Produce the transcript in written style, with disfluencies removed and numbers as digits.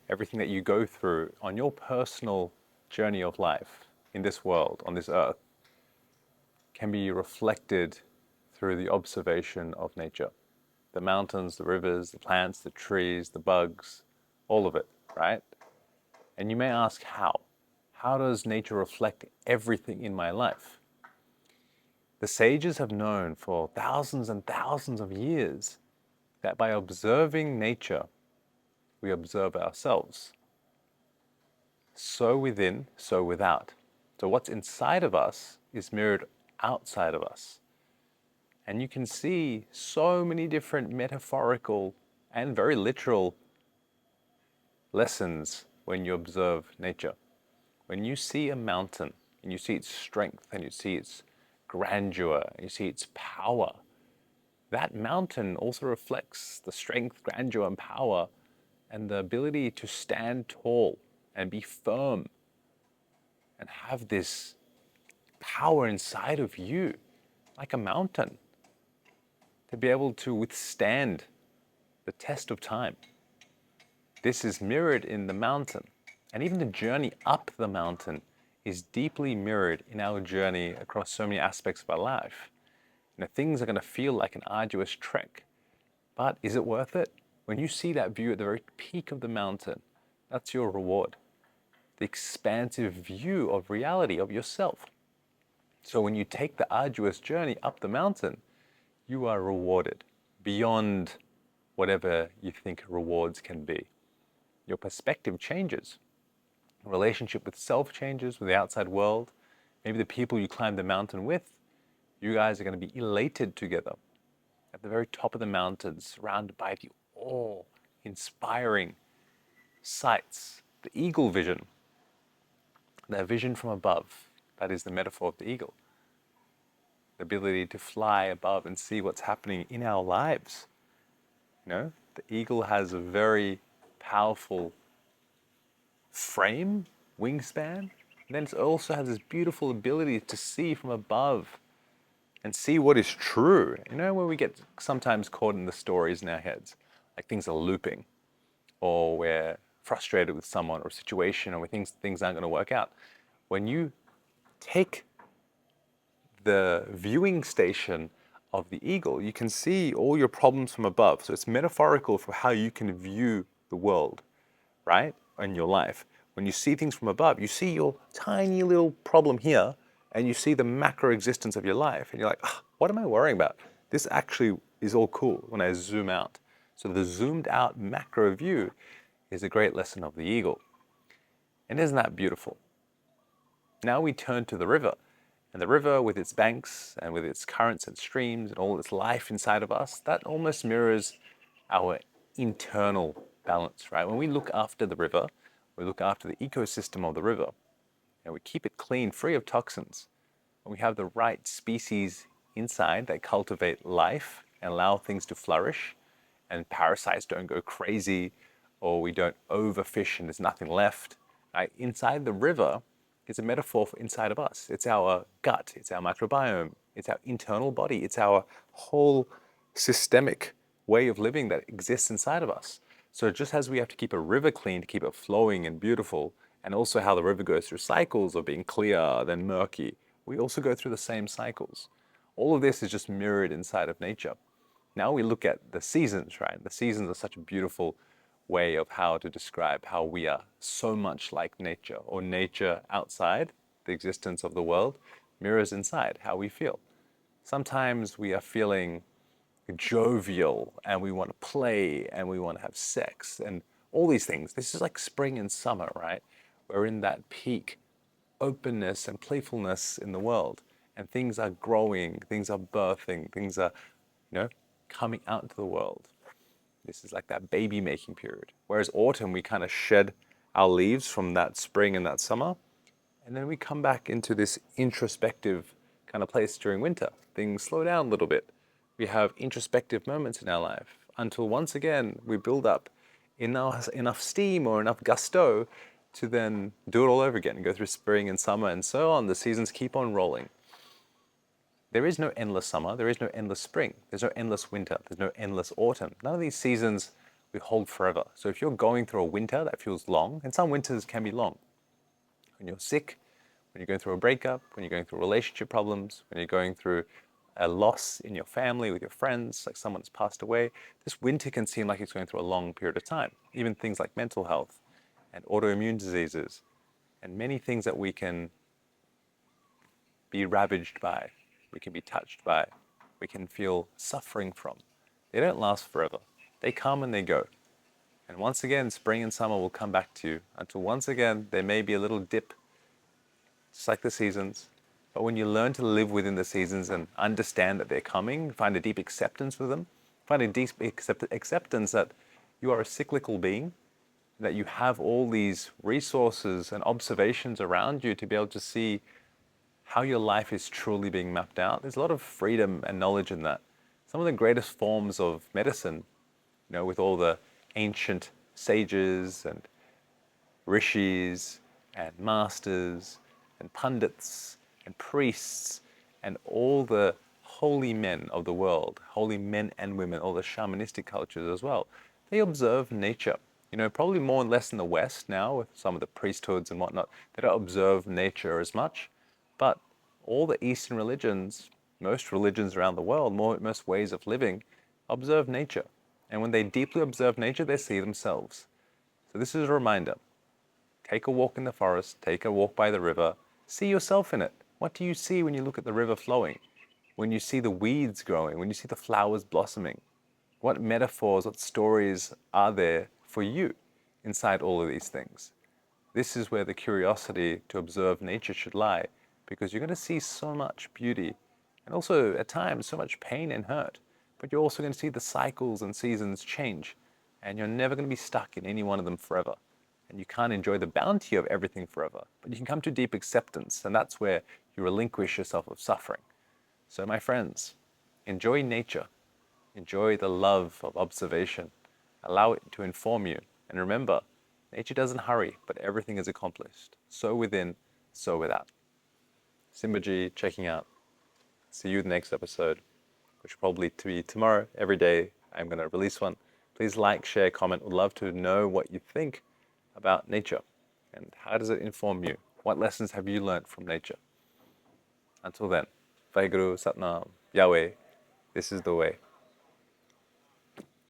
everything that you go through on your personal journey of life in this world, on this earth, can be reflected through the observation of nature. The mountains, the rivers, the plants, the trees, the bugs, all of it, right? And you may ask how? How does nature reflect everything in my life? The sages have known for thousands and thousands of years that by observing nature, we observe ourselves. So within, so without. So what's inside of us is mirrored outside of us. And you can see so many different metaphorical and very literal lessons when you observe nature. When you see a mountain and you see its strength and you see its grandeur and you see its power, that mountain also reflects the strength, grandeur, and power and the ability to stand tall and be firm and have this power inside of you, like a mountain, to be able to withstand the test of time. This is mirrored in the mountain. And even the journey up the mountain is deeply mirrored in our journey across so many aspects of our life. Things are going to feel like an arduous trek, but is it worth it? When you see that view at the very peak of the mountain, that's your reward. The expansive view of reality, of yourself. So when you take the arduous journey up the mountain, you are rewarded beyond whatever you think rewards can be. Your perspective changes. Relationship with self changes, with the outside world. Maybe the people you climb the mountain with, you guys are going to be elated together at the very top of the mountain, surrounded by the awe-inspiring sights, the eagle vision, that vision from above. That is the metaphor of the eagle. The ability to fly above and see what's happening in our lives. The eagle has a very powerful frame, wingspan, and then it also has this beautiful ability to see from above and see what is true. Where we get sometimes caught in the stories in our heads, like things are looping, or we're frustrated with someone or a situation, or we think things aren't going to work out. When you take the viewing station of the eagle, you can see all your problems from above. So it's metaphorical for how you can view the world, right? In your life. When you see things from above, you see your tiny little problem here, and you see the macro existence of your life, and you're like, what am I worrying about? This actually is all cool when I zoom out. So the zoomed out macro view is a great lesson of the eagle. And isn't that beautiful? Now we turn to the river. And the river, with its banks and with its currents and streams and all its life inside of us, that almost mirrors our internal balance, right? When we look after the river, we look after the ecosystem of the river, and we keep it clean, free of toxins. And we have the right species inside that cultivate life and allow things to flourish, and parasites don't go crazy, or we don't overfish and there's nothing left. Right? Inside the river is a metaphor for inside of us. It's our gut, it's our microbiome, it's our internal body, it's our whole systemic way of living that exists inside of us. So just as we have to keep a river clean to keep it flowing and beautiful, and also how the river goes through cycles of being clear, then murky, we also go through the same cycles. All of this is just mirrored inside of nature. Now we look at the seasons, right? The seasons are such a beautiful way of how to describe how we are so much like nature, or nature outside the existence of the world mirrors inside how we feel. Sometimes we are feeling jovial and we want to play and we want to have sex and all these things. This is like spring and summer, right? We're in that peak openness and playfulness in the world, and things are growing, things are birthing, things are, coming out into the world. This is like that baby making period. Whereas autumn, we kind of shed our leaves from that spring and that summer, and then we come back into this introspective kind of place during winter. Things slow down a little bit. We have introspective moments in our life until once again we build up enough steam or enough gusto to then do it all over again and go through spring and summer and so on. The seasons keep on rolling. There is no endless summer, there is no endless spring, there's no endless winter, there's no endless autumn. None of these seasons we hold forever. So if you're going through a winter that feels long, and some winters can be long, when you're sick, when you're going through a breakup, when you're going through relationship problems, when you're going through a loss in your family, with your friends, like someone has passed away, this winter can seem like it's going through a long period of time. Even things like mental health and autoimmune diseases and many things that we can be ravaged by, we can be touched by, we can feel suffering from. They don't last forever. They come and they go. And once again, spring and summer will come back to you until once again there may be a little dip, just like the seasons. But when you learn to live within the seasons and understand that they're coming, find a deep acceptance with them, find a deep acceptance that you are a cyclical being, that you have all these resources and observations around you to be able to see how your life is truly being mapped out. There's a lot of freedom and knowledge in that. Some of the greatest forms of medicine, with all the ancient sages and rishis and masters and pundits and priests and all the holy men of the world, holy men and women, all the shamanistic cultures as well, they observe nature. Probably more and less in the West now with some of the priesthoods and whatnot. They don't observe nature as much. But all the Eastern religions, most religions around the world, most ways of living, observe nature. And when they deeply observe nature, they see themselves. So this is a reminder. Take a walk in the forest, take a walk by the river, see yourself in it. What do you see when you look at the river flowing? When you see the weeds growing, when you see the flowers blossoming? What metaphors, what stories are there for you inside all of these things? This is where the curiosity to observe nature should lie, because you're going to see so much beauty and also at times so much pain and hurt. But you're also going to see the cycles and seasons change, and you're never going to be stuck in any one of them forever. And you can't enjoy the bounty of everything forever, but you can come to deep acceptance, and that's where you relinquish yourself of suffering. So, my friends, enjoy nature. Enjoy the love of observation. Allow it to inform you. And remember, nature doesn't hurry, but everything is accomplished. So within, so without. Simbaji checking out. See you in the next episode, which will probably be tomorrow. Every day I'm going to release one. Please like, share, comment. Would love to know what you think about nature and how does it inform you? What lessons have you learned from nature? Until then, Vaheguru, Satnam, Yahweh, this is the way.